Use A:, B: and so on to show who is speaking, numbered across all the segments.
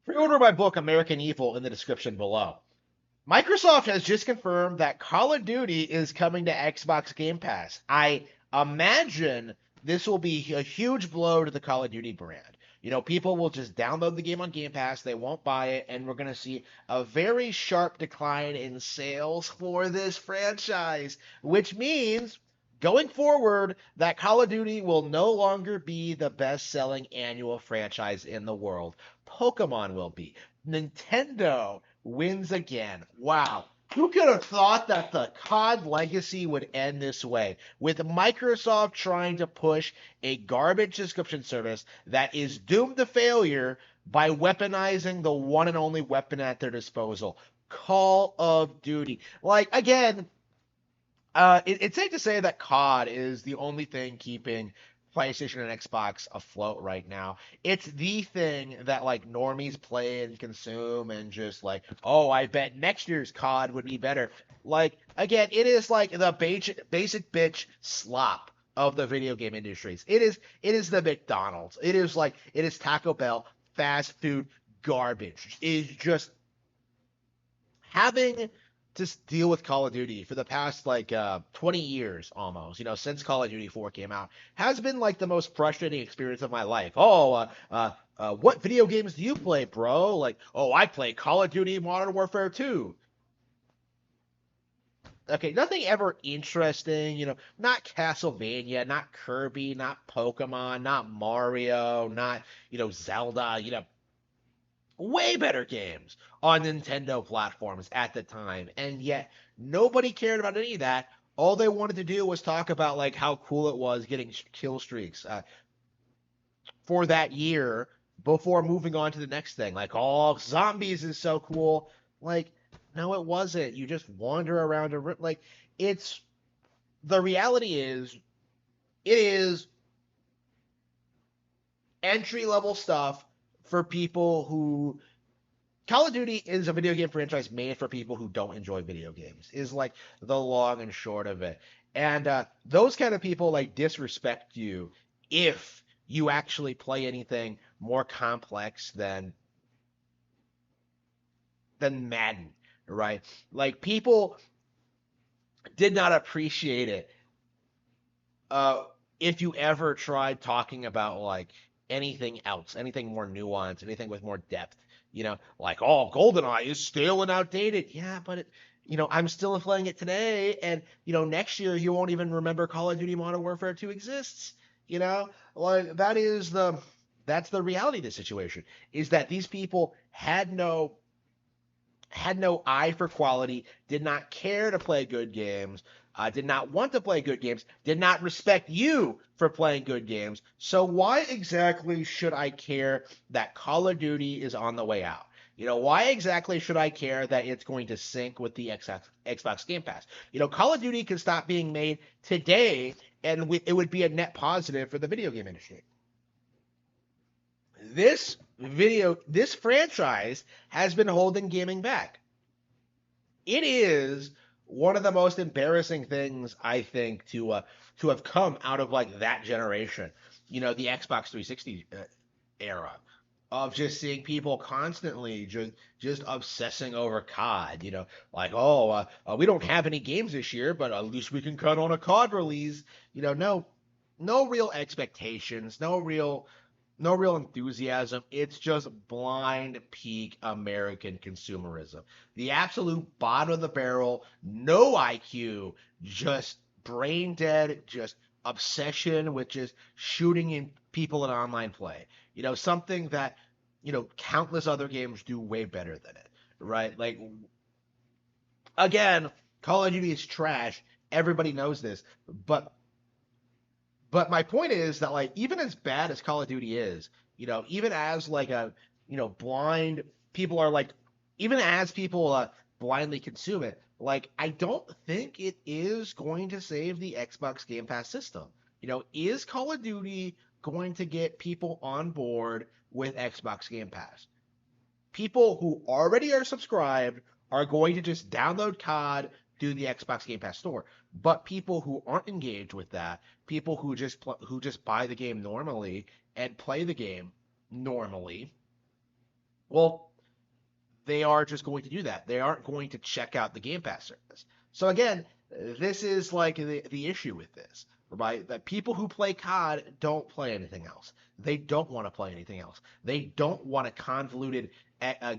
A: Pre-order my book American Evil in the description below. Microsoft has just confirmed that Call of Duty is coming to Xbox Game Pass. I imagine this will be a huge blow to the Call of Duty brand. People will just download the game on Game Pass, they won't buy it, and we're going to see a very sharp decline in sales for this franchise, which means going forward that Call of Duty will no longer be the best-selling annual franchise in the world. Pokemon will be. Nintendo wins again. Wow. Who could have thought that the COD legacy would end this way? With Microsoft trying to push a garbage subscription service that is doomed to failure by weaponizing the one and only weapon at their disposal, Call of Duty. Like, again, it's safe to say that COD is the only thing keeping PlayStation and Xbox afloat right now. It's the thing that like normies play and consume and just like, oh, I bet next year's COD would be better. Like again, it is like the basic bitch slop of the video game industries. It is the McDonald's. It is Taco Bell, fast food garbage. It is just having to deal with Call of Duty for the past 20 years almost, since Call of Duty 4 came out, has been like the most frustrating experience of my life. What video games do you play, bro? Like, oh, I play Call of Duty Modern Warfare 2. Okay, nothing ever interesting, not Castlevania, not Kirby, not Pokemon, not Mario, not, Zelda, way better games on Nintendo platforms at the time, and yet nobody cared about any of that. All they wanted to do was talk about like how cool it was getting kill streaks for that year before moving on to the next thing. Like, oh, zombies is so cool. Like, no, it wasn't. You just wander around like it's the reality is it is entry level stuff for people who Call of Duty is a video game franchise made for people who don't enjoy video games, is like the long and short of it. And those kind of people like disrespect you if you actually play anything more complex than Madden, right? Like people did not appreciate it uh, if you ever tried talking about like anything else, anything more nuanced, anything with more depth, like, oh, GoldenEye is stale and outdated. Yeah, but I'm still playing it today, and next year you won't even remember Call of Duty Modern Warfare 2 exists. Like that's the reality of the situation is that these people had no eye for quality, did not care to play good games, did not want to play good games, did not respect you for playing good games. So why exactly should I care that Call of Duty is on the way out? Why exactly should I care that it's going to sync with the Xbox Game Pass? Call of Duty could stop being made today, and it would be a net positive for the video game industry. This franchise has been holding gaming back. It is one of the most embarrassing things I think to have come out of like that generation. The Xbox 360 era of just seeing people constantly just obsessing over COD. Like, oh, we don't have any games this year, but at least we can count on a COD release. No real expectations, no real enthusiasm. It's just blind peak American consumerism. The absolute bottom of the barrel, no IQ, just brain dead, just obsession with just shooting in people in online play. Something that, countless other games do way better than it, right? Like, again, Call of Duty is trash. Everybody knows this. But my point is that like even as bad as Call of Duty is, even as like a blind people are like even as people blindly consume it, like I don't think it is going to save the Xbox Game Pass system. Is Call of Duty going to get people on board with Xbox Game Pass? People who already are subscribed are going to just download COD through the Xbox Game Pass store. But people who aren't engaged with that, people who just buy the game normally and play the game normally, Well, they are just going to do that. They aren't going to check out the Game Pass service. So again, this is like the issue with this, right? That people who play COD don't play anything else. They don't want to play anything else. They don't want a convoluted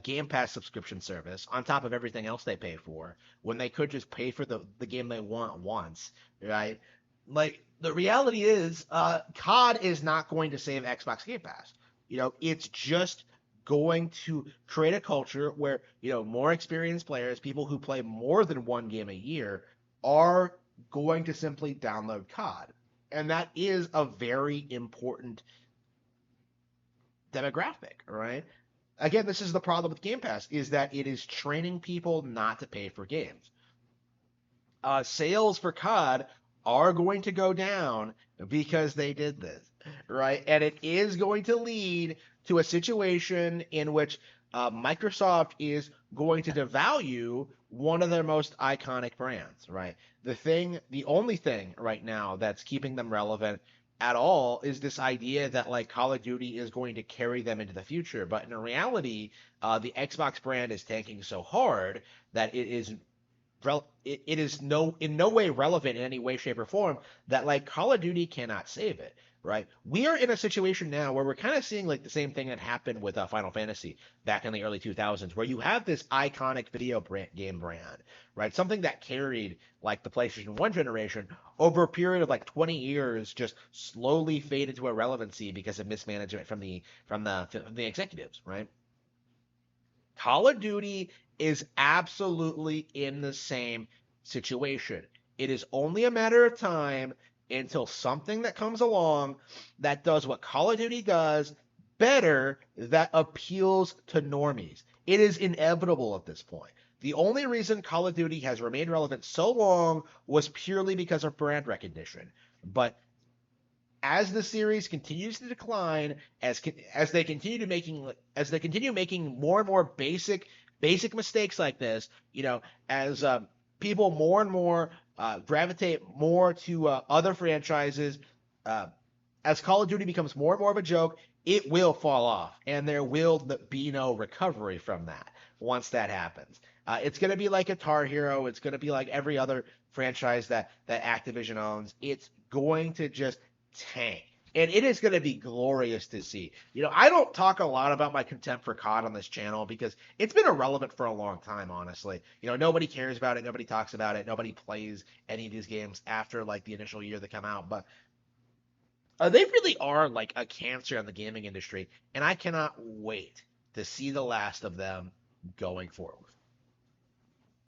A: Game Pass subscription service on top of everything else they pay for when they could just pay for the game they want once, right? Like the reality is, COD is not going to save Xbox Game Pass. It's just going to create a culture where more experienced players, people who play more than one game a year, are going to simply download COD, and that is a very important demographic, right? Again, this is the problem with Game Pass, is that it is training people not to pay for games. Sales for COD are going to go down because they did this, right? And it is going to lead to a situation in which Microsoft is going to devalue one of their most iconic brands, right? The only thing right now that's keeping them relevant at all is this idea that like Call of Duty is going to carry them into the future. But in reality, the Xbox brand is tanking so hard that it is in no way relevant in any way, shape, or form that like Call of Duty cannot save it, right? We are in a situation now where we're kind of seeing like the same thing that happened with Final Fantasy back in the early 2000s, where you have this iconic game brand, right? Something that carried like the PlayStation 1 generation over a period of like 20 years, just slowly faded to irrelevancy because of mismanagement from the executives, right? Call of Duty is absolutely in the same situation. It is only a matter of time until something that comes along that does what Call of Duty does better, that appeals to normies. It is inevitable at this point. The only reason Call of Duty has remained relevant so long was purely because of brand recognition. But as the series continues to decline, as they continue making more and more basic mistakes like this, as people more and more gravitate more to other franchises, uh, as Call of Duty becomes more and more of a joke, it will fall off, and there will be no recovery from that once that happens. It's going to be like Guitar Hero. It's going to be like every other franchise that Activision owns. It's going to just tank. And it is going to be glorious to see. I don't talk a lot about my contempt for COD on this channel because it's been irrelevant for a long time, honestly. Nobody cares about it. Nobody talks about it. Nobody plays any of these games after like the initial year they come out. But they really are like a cancer on the gaming industry, and I cannot wait to see the last of them going forward.